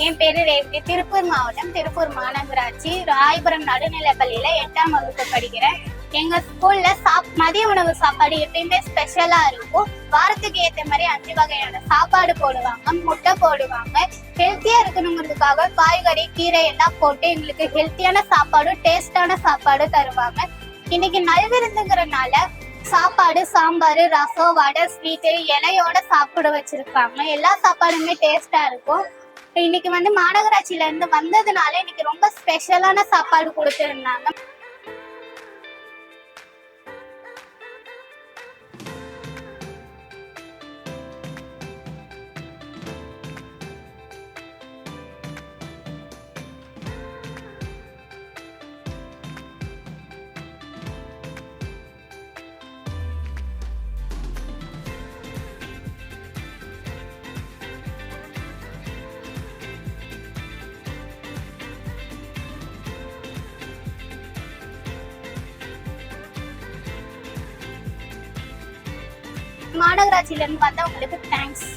என் பேரு ரேவதி. திருப்பூர் மாவட்டம், திருப்பூர் மாநகராட்சி ராயபுரம் நடுநிலைப்பள்ளியில 8ஆம் வகுப்பு படிக்கிறேன். எங்க ஸ்கூல்ல மதிய உணவு சாப்பாடு எப்பயுமே ஸ்பெஷலா இருக்கும். வாரத்துக்கு ஏத்த மாதிரி 5 வகையான சாப்பாடு போடுவாங்க, முட்டை போடுவாங்க. ஹெல்த்தியா இருக்கணுங்கிறதுக்காக காய்கறி, கீரை எல்லாம் போட்டு எங்களுக்கு ஹெல்த்தியான சாப்பாடு, டேஸ்டான சாப்பாடு தருவாங்க. இன்னைக்கு நல்விருந்துங்கிறனால சாப்பாடு, சாம்பார், ரசம், வடை, ஸ்வீட்டு இலையோட சாப்பிட வச்சிருக்காங்க. எல்லா சாப்பாடுமே டேஸ்டா இருக்கும். இன்னைக்கு மாநகராட்சியில இருந்து வந்ததுனால இன்னைக்கு ரொம்ப ஸ்பெஷலான சாப்பாடு கொடுத்துருந்தாங்க. மாநகராட்சியில இருந்து வந்தவங்களுக்கு தேங்க்ஸ்.